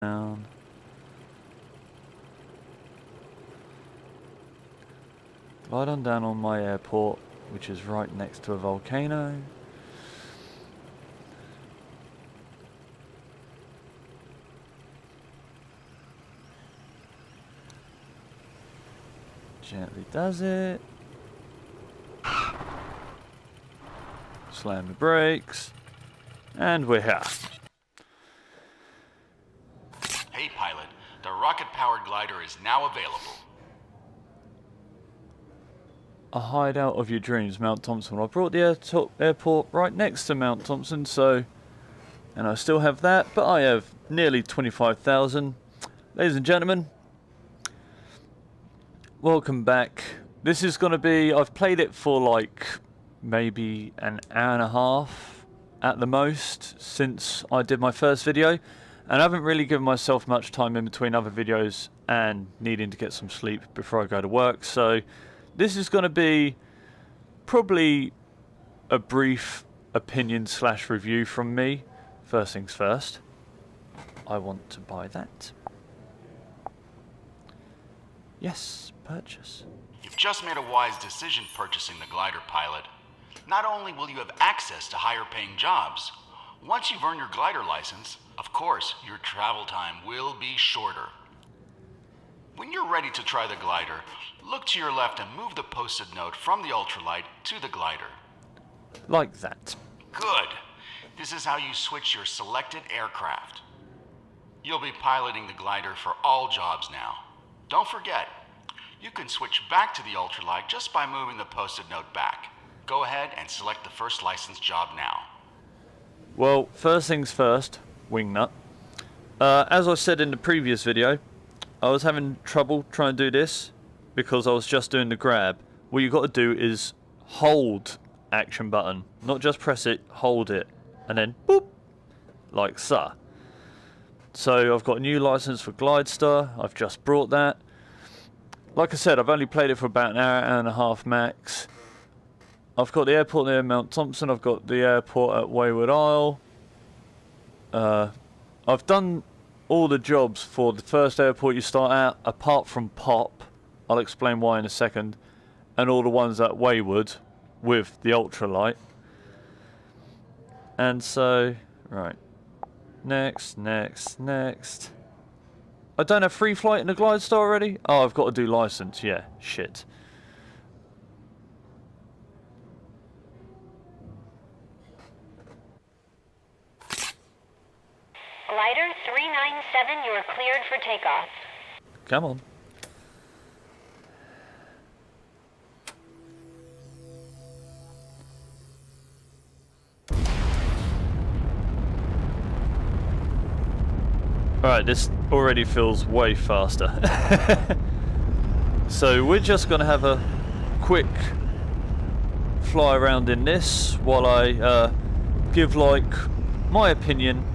Down. Glide on down on my airport, which is right next to a volcano. Gently does it. Slam the brakes. And we're here. Hey pilot, the rocket-powered glider is now available. A hideout of your dreams, Mount Thompson. I brought the airport right next to Mount Thompson, so... And I still have that, but I have nearly 25,000. Ladies and gentlemen, welcome back. This is going to be... I've played it for like maybe an hour and a half at the most since I did my first video. And I haven't really given myself much time in between other videos and needing to get some sleep before I go to work. So this is going to be probably a brief opinion / review from me. First things first, I want to buy that. Yes, purchase. You've just made a wise decision purchasing the glider, pilot. Not only will you have access to higher paying jobs, once you've earned your glider license, of course, your travel time will be shorter. When you're ready to try the glider, look to your left and move the post-it note from the ultralight to the glider. Like that. Good. This is how you switch your selected aircraft. You'll be piloting the glider for all jobs now. Don't forget, you can switch back to the ultralight just by moving the post-it note back. Go ahead and select the first licensed job now. Well, first things first, wingnut. As I said in the previous video, I was having trouble trying to do this because I was just doing the grab. What you got to do is hold action button, not just press it, hold it, and then boop, like so. So I've got a new license for GlideStar. I've just brought that. Like I said, I've only played it for about an hour and a half max. I've got the airport near Mount Thompson. I've got the airport at Wayward Isle. I've done all the jobs for the first airport you start at, apart from Pop. I'll explain why in a second. And all the ones at Wayward with the ultralight. And so, right. Next. I don't have free flight in the GlideStar already? Oh, I've got to do license. Yeah, shit. Glider 397, you are cleared for takeoff. Come on. Alright, this already feels way faster. So we're just going to have a quick fly around in this while I give like my opinion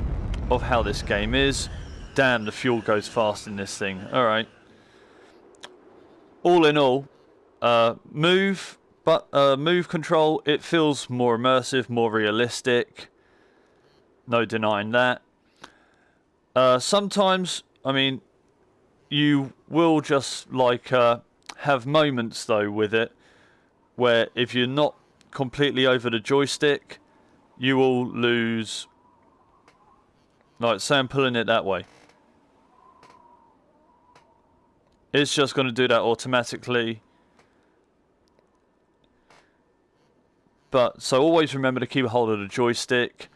of how this game is. Damn, the fuel goes fast in this thing. Alright. All in all, move control, it feels more immersive, more realistic. No denying that. Sometimes, I mean, you will just like have moments though with it where if you're not completely over the joystick, you will lose. Like, say I'm pulling it that way. It's just going to do that automatically. But, so always remember to keep a hold of the joystick.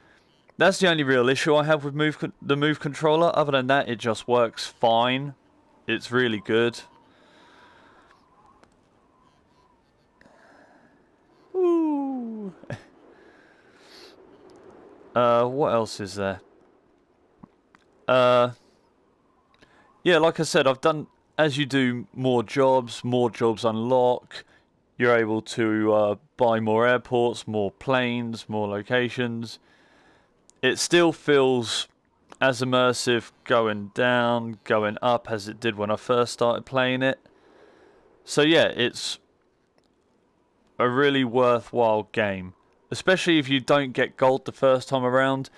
That's the only real issue I have with the Move controller. Other than that, it just works fine. It's really good. Ooh. What else is there? Yeah, like I said, I've done, as you do more jobs unlock. You're able to buy more airports, more planes, more locations. It still feels as immersive going down, going up as it did when I first started playing it. So yeah, it's a really worthwhile game. Especially if you don't get gold the first time around.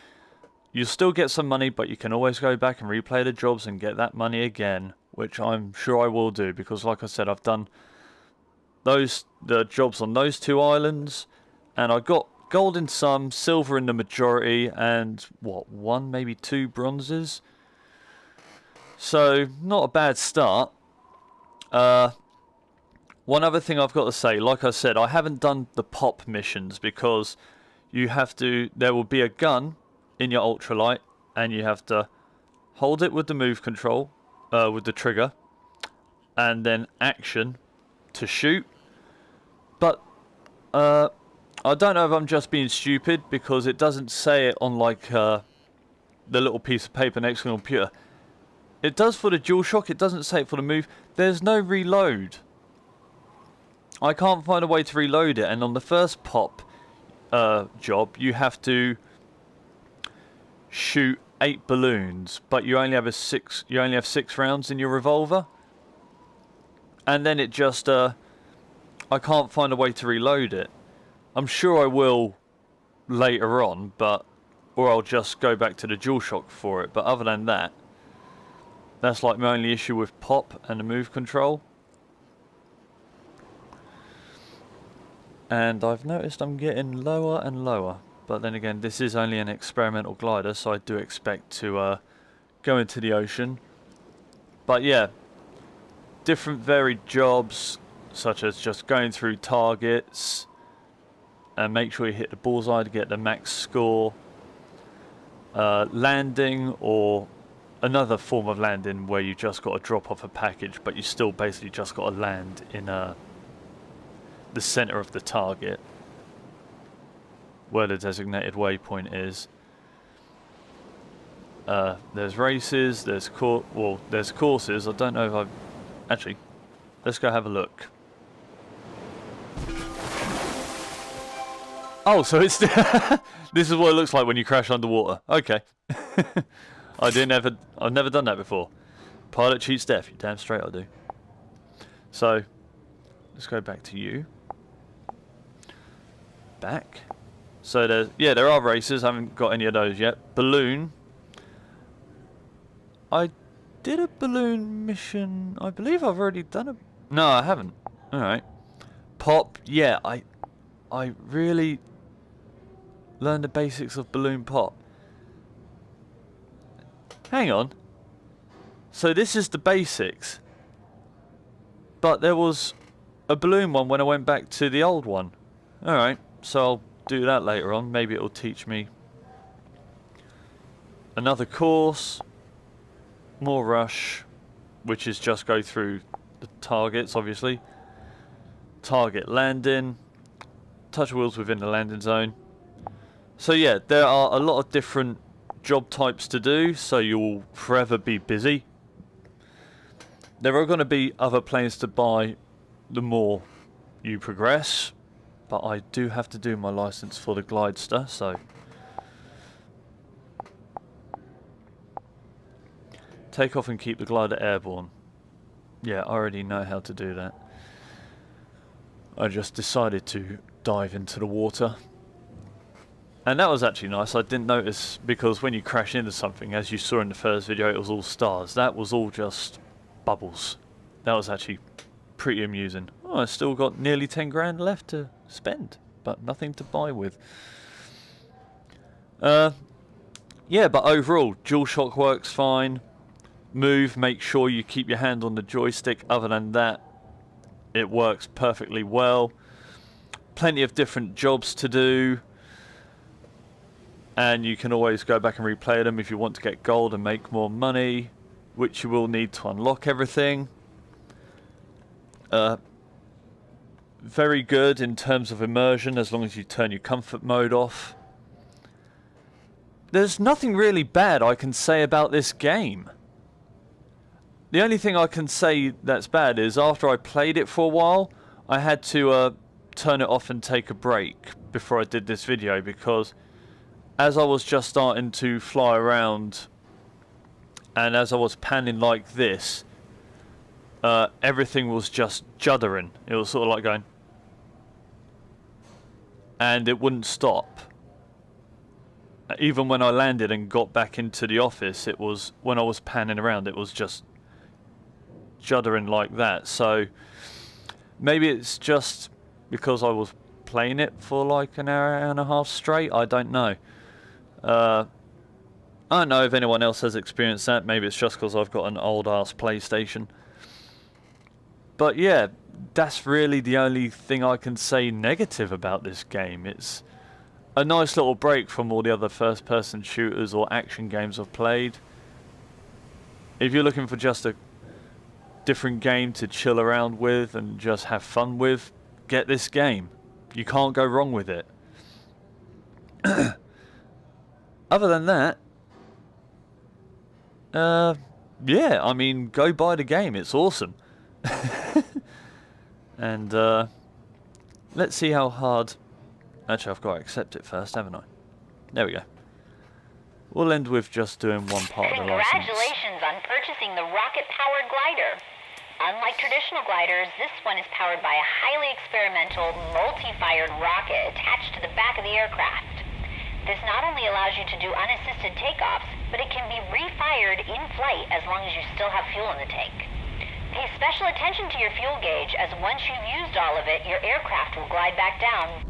you'll still get some money, but you can always go back and replay the jobs and get that money again, which I'm sure I will do, because like I said, I've done the jobs on those 2 islands, and I got gold in some, silver in the majority, and what, 1, maybe 2 bronzes. So not a bad start. One other thing I've got to say, like I said, I haven't done the pop missions because there will be a gun in your ultralight, and you have to hold it with the move control, with the trigger, and then action to shoot. But I don't know if I'm just being stupid, because it doesn't say it on like the little piece of paper next to the computer. It does for the DualShock, it doesn't say it for the move. There's no reload. I can't find a way to reload it, and on the first pop job you have to shoot 8 balloons, but you only have 6 rounds in your revolver, and then it just I can't find a way to reload it. I'm sure I will later on, or I'll just go back to the DualShock for it, but other than that, that's like my only issue with pop and the move control. And I've noticed I'm getting lower and lower. But then again, this is only an experimental glider, so I do expect to go into the ocean. But yeah, different varied jobs, such as just going through targets and make sure you hit the bullseye to get the max score. Landing, or another form of landing where you just got to drop off a package, but you still basically just got to land in the center of the target where the designated waypoint is. There's races, there's courses. I don't know if I've actually, let's go have a look. Oh, so it's this is what it looks like when you crash underwater. Okay. I've never done that before. Pilot cheats death, you damn straight I do. So let's go back to you. Back. So there are races. I haven't got any of those yet. Balloon. I did a balloon mission. I believe I've already done a. No, I haven't. All right. Pop. Yeah, I really learned the basics of balloon pop. Hang on. So this is the basics. But there was a balloon one when I went back to the old one. All right. So I'll do that later on. Maybe it'll teach me another course, more rush, which is just go through the targets, obviously. Target landing, touch wheels within the landing zone. So yeah, there are a lot of different job types to do, so you'll forever be busy. There are going to be other planes to buy the more you progress. But I do have to do my license for the Glidester, so take off and keep the glider airborne. Yeah, I already know how to do that. I just decided to dive into the water. And that was actually nice. I didn't notice, because when you crash into something, as you saw in the first video, it was all stars. That was all just bubbles. That was actually pretty amusing. Oh, I still got nearly 10 grand left to spend, but nothing to buy with. Yeah, but overall, DualShock works fine. Move, make sure you keep your hand on the joystick. Other than that, it works perfectly well. Plenty of different jobs to do, and you can always go back and replay them if you want to get gold and make more money, which you will need to unlock everything. Very good in terms of immersion, as long as you turn your comfort mode off. There's nothing really bad I can say about this game. The only thing I can say that's bad is after I played it for a while, I had to turn it off and take a break before I did this video, because as I was just starting to fly around and as I was panning like this, everything was just juddering. It was sort of like going, and it wouldn't stop. Even when I landed and got back into the office, it was, when I was panning around, it was just juddering like that. So maybe it's just because I was playing it for like an hour and a half straight. I don't know. I don't know if anyone else has experienced that. Maybe it's just because I've got an old ass PlayStation. But yeah, that's really the only thing I can say negative about this game. It's a nice little break from all the other first-person shooters or action games I've played. If you're looking for just a different game to chill around with and just have fun with, get this game. You can't go wrong with it. Other than that, yeah, I mean, go buy the game. It's awesome. And let's see how hard... Actually, I've got to accept it first, haven't I? There we go. We'll end with just doing one part of the license. Congratulations on purchasing the rocket-powered glider. Unlike traditional gliders, this one is powered by a highly experimental, multi-fired rocket attached to the back of the aircraft. This not only allows you to do unassisted takeoffs, but it can be refired in flight as long as you still have fuel in the tank. Pay special attention to your fuel gauge, as once you've used all of it, your aircraft will glide back down.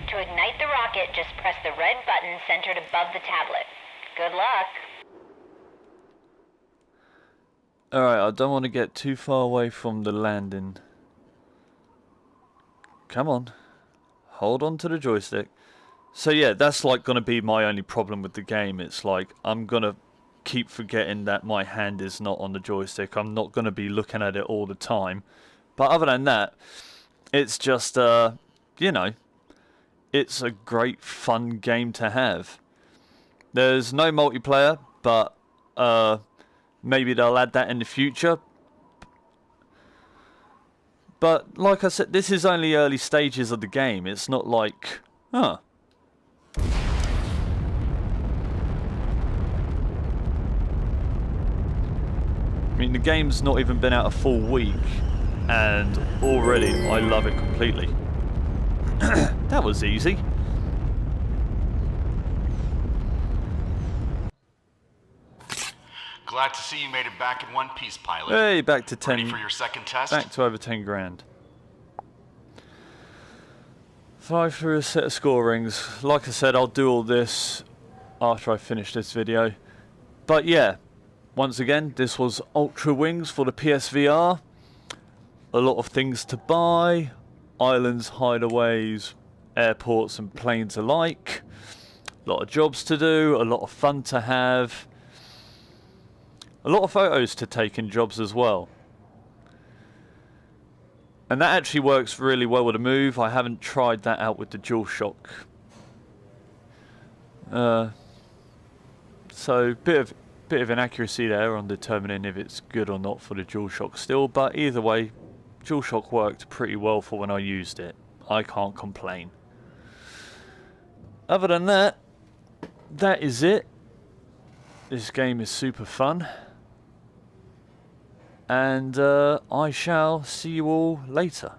To ignite the rocket, just press the red button centered above the tablet. Good luck. Alright, I don't want to get too far away from the landing. Come on. Hold on to the joystick. So yeah, that's like going to be my only problem with the game. It's like, I'm going to keep forgetting that my hand is not on the joystick. I'm not going to be looking at it all the time. But other than that, it's just, you know, it's a great fun game to have. There's no multiplayer, but maybe they'll add that in the future. But like I said, this is only early stages of the game. It's not like, huh. I mean, the game's not even been out a full week, and already I love it completely. That was easy. Glad to see you made it back in one piece, pilot. Hey, back to 10. Ready for your second test? Back to over 10 grand. Fly through a set of score rings. Like I said, I'll do all this after I finish this video. But yeah, once again, this was Ultrawings for the PSVR. A lot of things to buy. Islands, hideaways, airports and planes alike. A lot of jobs to do, a lot of fun to have. A lot of photos to take in jobs as well. And that actually works really well with the Move. I haven't tried that out with the DualShock. So bit of inaccuracy there on determining if it's good or not for the DualShock still, but either way, DualShock worked pretty well for when I used it. I can't complain. Other than that, that is it. This game is super fun. And I shall see you all later.